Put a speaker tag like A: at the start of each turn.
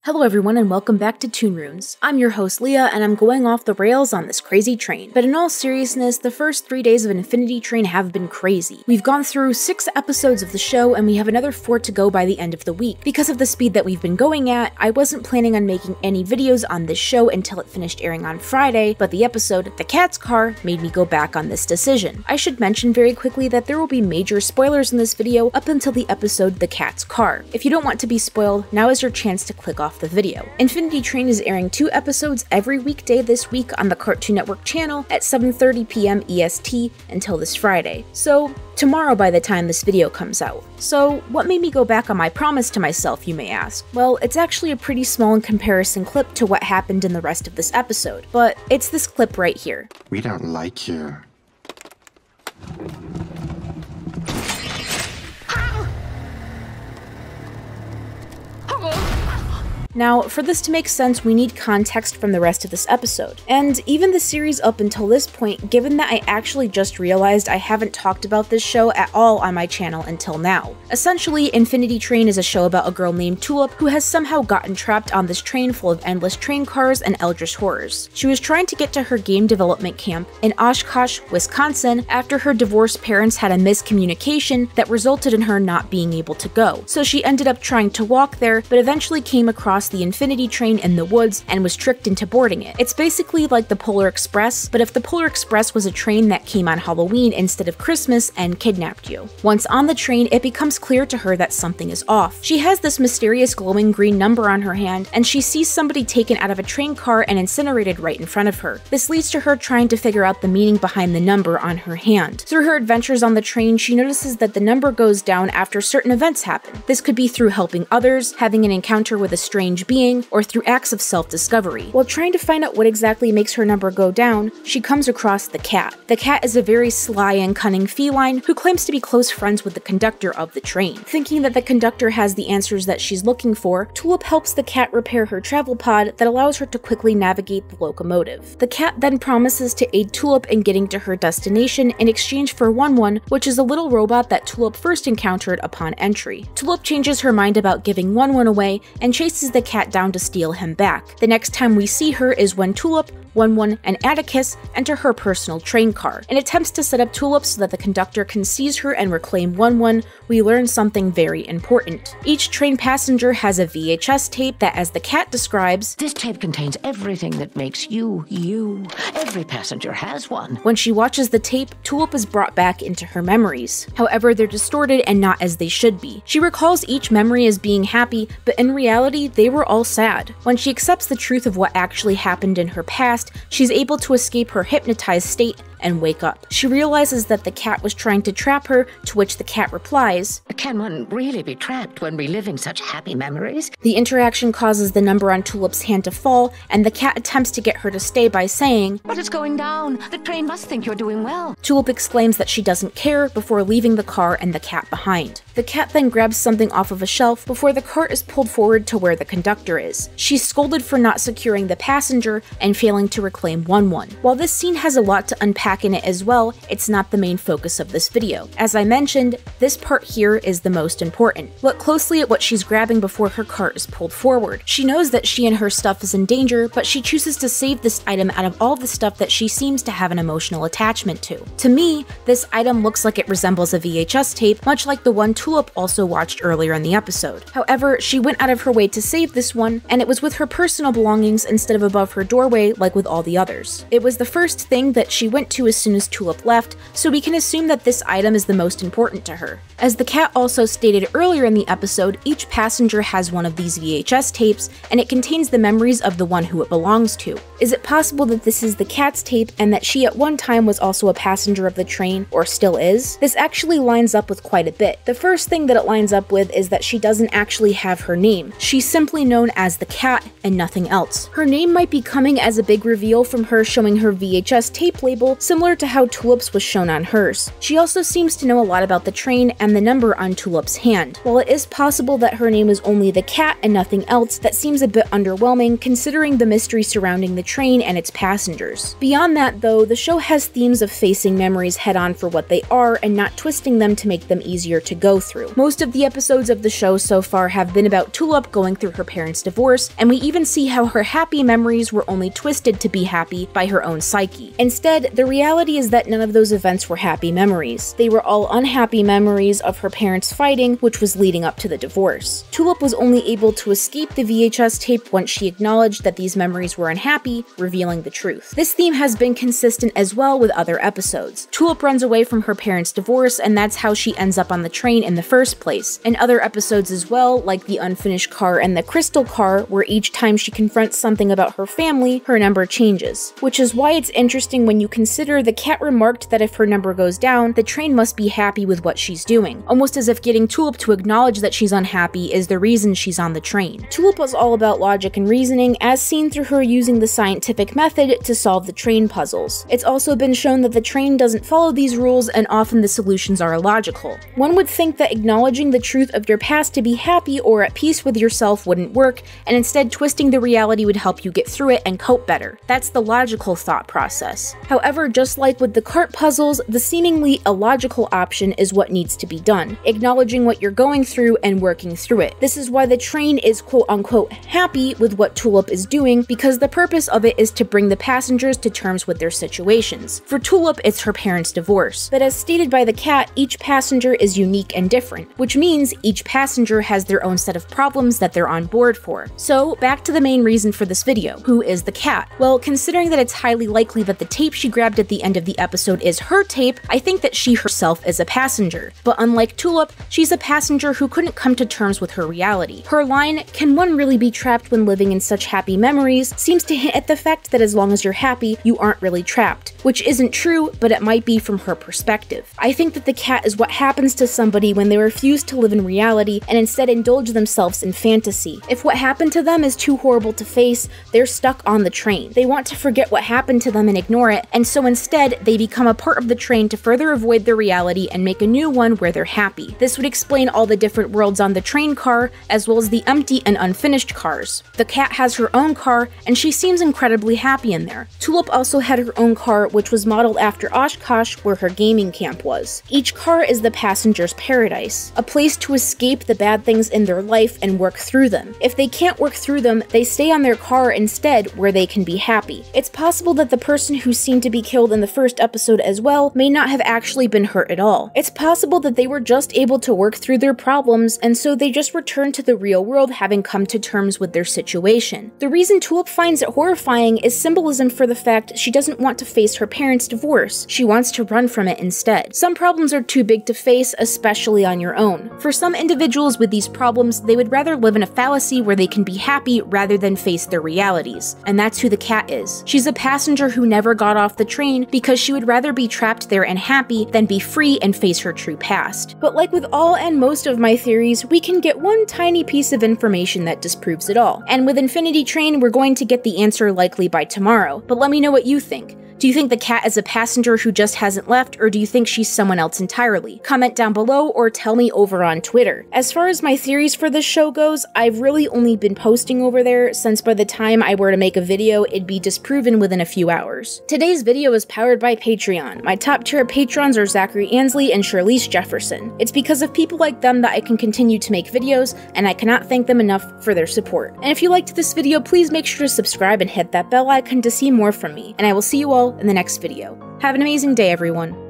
A: Hello everyone and welcome back to Toon Runes. I'm your host Leah and I'm going off the rails on this crazy train. But in all seriousness, the first 3 days of Infinity Train have been crazy. We've gone through 6 episodes of the show and we have another 4 to go by the end of the week. Because of the speed that we've been going at, I wasn't planning on making any videos on this show until it finished airing on Friday, but the episode, The Cat's Car, made me go back on this decision. I should mention very quickly that there will be major spoilers in this video up until the episode The Cat's Car. If you don't want to be spoiled, now is your chance to click off the video. Infinity Train is airing 2 episodes every weekday this week on the Cartoon Network channel at 7:30 p.m. EST until this Friday. So, tomorrow by the time this video comes out. So, what made me go back on my promise to myself, you may ask? Well, it's actually a pretty small in comparison clip to what happened in the rest of this episode, but it's this clip right here.
B: We don't like you.
A: Now, for this to make sense, we need context from the rest of this episode. And even the series up until this point, given that I actually just realized I haven't talked about this show at all on my channel until now. Essentially, Infinity Train is a show about a girl named Tulip who has somehow gotten trapped on this train full of endless train cars and eldritch horrors. She was trying to get to her game development camp in Oshkosh, Wisconsin, after her divorced parents had a miscommunication that resulted in her not being able to go. So she ended up trying to walk there, but eventually came across the Infinity Train in the woods and was tricked into boarding it. It's basically like the Polar Express, but if the Polar Express was a train that came on Halloween instead of Christmas and kidnapped you. Once on the train, it becomes clear to her that something is off. She has this mysterious glowing green number on her hand, and she sees somebody taken out of a train car and incinerated right in front of her. This leads to her trying to figure out the meaning behind the number on her hand. Through her adventures on the train, she notices that the number goes down after certain events happen. This could be through helping others, having an encounter with a strange being, or through acts of self-discovery. While trying to find out what exactly makes her number go down, she comes across the cat. The cat is a very sly and cunning feline who claims to be close friends with the conductor of the train. Thinking that the conductor has the answers that she's looking for, Tulip helps the cat repair her travel pod that allows her to quickly navigate the locomotive. The cat then promises to aid Tulip in getting to her destination in exchange for One-One, which is a little robot that Tulip first encountered upon entry. Tulip changes her mind about giving One-One away and chases the cat down to steal him back. The next time we see her is when Tulip, One-One, and Atticus enter her personal train car. In attempts to set up Tulip so that the conductor can seize her and reclaim One-One, we learn something very important. Each train passenger has a VHS tape that, as the cat describes,
C: "This tape contains everything that makes you, you. Every passenger has one."
A: When she watches the tape, Tulip is brought back into her memories. However, they're distorted and not as they should be. She recalls each memory as being happy, but in reality, they were all sad. When she accepts the truth of what actually happened in her past, she's able to escape her hypnotized state and wake up. She realizes that the cat was trying to trap her, to which the cat replies,
C: "Can one really be trapped when reliving such happy memories?"
A: The interaction causes the number on Tulip's hand to fall, and the cat attempts to get her to stay by saying,
C: "But it's going down. The train must think you're doing well."
A: Tulip exclaims that she doesn't care before leaving the car and the cat behind. The cat then grabs something off of a shelf before the cart is pulled forward to where the conductor is. She's scolded for not securing the passenger and failing to reclaim One-One. While this scene has a lot to unpack in it as well, it's not the main focus of this video. As I mentioned, this part here is the most important. Look closely at what she's grabbing before her cart is pulled forward. She knows that she and her stuff is in danger, but she chooses to save this item out of all the stuff that she seems to have an emotional attachment to. To me, this item looks like it resembles a VHS tape, much like the one Tulip also watched earlier in the episode. However, she went out of her way to save this one, and it was with her personal belongings instead of above her doorway like with all the others. It was the first thing that she went to as soon as Tulip left, so we can assume that this item is the most important to her. As the cat also stated earlier in the episode, each passenger has one of these VHS tapes, and it contains the memories of the one who it belongs to. Is it possible that this is the cat's tape and that she at one time was also a passenger of the train, or still is? This actually lines up with quite a bit. The first thing that it lines up with is that she doesn't actually have her name. She's simply known as the cat and nothing else. Her name might be coming as a big reveal from her showing her VHS tape label, similar to how Tulip's was shown on hers. She also seems to know a lot about the train and the number on Tulip's hand. While it is possible that her name is only the cat and nothing else, that seems a bit underwhelming considering the mystery surrounding the train and its passengers. Beyond that though, the show has themes of facing memories head-on for what they are and not twisting them to make them easier to go through. Most of the episodes of the show so far have been about Tulip going through her parents' divorce, and we even see how her happy memories were only twisted to be happy by her own psyche. Instead, the reality is that none of those events were happy memories. They were all unhappy memories of her parents fighting, which was leading up to the divorce. Tulip was only able to escape the VHS tape once she acknowledged that these memories were unhappy, revealing the truth. This theme has been consistent as well with other episodes. Tulip runs away from her parents' divorce, and that's how she ends up on the train in the first place. In other episodes as well, like the unfinished car and the crystal car, where each time she confronts something about her family, her number changes. Which is why it's interesting when you consider the cat remarked that if her number goes down, the train must be happy with what she's doing, almost as if getting Tulip to acknowledge that she's unhappy is the reason she's on the train. Tulip was all about logic and reasoning, as seen through her using the scientific method to solve the train puzzles. It's also been shown that the train doesn't follow these rules, and often the solutions are illogical. One would think that acknowledging the truth of your past to be happy or at peace with yourself wouldn't work, and instead twisting the reality would help you get through it and cope better. That's the logical thought process. However, just like with the cart puzzles, the seemingly illogical option is what needs to be done, acknowledging what you're going through and working through it. This is why the train is quote-unquote happy with what Tulip is doing, because the purpose of it is to bring the passengers to terms with their situations. For Tulip, it's her parents' divorce. But as stated by the cat, each passenger is unique and different, which means each passenger has their own set of problems that they're on board for. So, back to the main reason for this video. Who is the cat? Well, considering that it's highly likely that the tape she grabbed at the end of the episode is her tape, I think that she herself is a passenger. But unlike Tulip, she's a passenger who couldn't come to terms with her reality. Her line, "Can one really be trapped when living in such happy memories?" seems to hint at the fact that as long as you're happy, you aren't really trapped. Which isn't true, but it might be from her perspective. I think that the cat is what happens to somebody when they refuse to live in reality and instead indulge themselves in fantasy. If what happened to them is too horrible to face, they're stuck on the train. They want to forget what happened to them and ignore it, and so instead, they become a part of the train to further avoid their reality and make a new one where they're happy. This would explain all the different worlds on the train car, as well as the empty and unfinished cars. The cat has her own car, and she seems incredibly happy in there. Tulip also had her own car, which was modeled after Oshkosh, where her gaming camp was. Each car is the passenger's paradise, a place to escape the bad things in their life and work through them. If they can't work through them, they stay on their car instead, where they can be happy. It's possible that the person who seemed to be killed in the first episode as well may not have actually been hurt at all. It's possible that they were just able to work through their problems, and so they just returned to the real world having come to terms with their situation. The reason Tulip finds it horrifying is symbolism for the fact she doesn't want to face her parents' divorce. She wants to run from it instead. Some problems are too big to face, especially on your own. For some individuals with these problems, they would rather live in a fallacy where they can be happy rather than face their realities. And that's who the cat is. She's a passenger who never got off the train because she would rather be trapped there and happy than be free and face her true past. But like with all and most of my theories, we can get one tiny piece of information that disproves it all. And with Infinity Train, we're going to get the answer likely by tomorrow. But let me know what you think. Do you think the cat is a passenger who just hasn't left, or do you think she's someone else entirely? Comment down below or tell me over on Twitter. As far as my theories for this show goes, I've really only been posting over there, since by the time I were to make a video, it'd be disproven within a few hours. Today's video is powered by Patreon. My top tier patrons are Zachary Ansley and Charlize Jefferson. It's because of people like them that I can continue to make videos, and I cannot thank them enough for their support. And if you liked this video, please make sure to subscribe and hit that bell icon to see more from me, and I will see you all in the next video. Have an amazing day, everyone.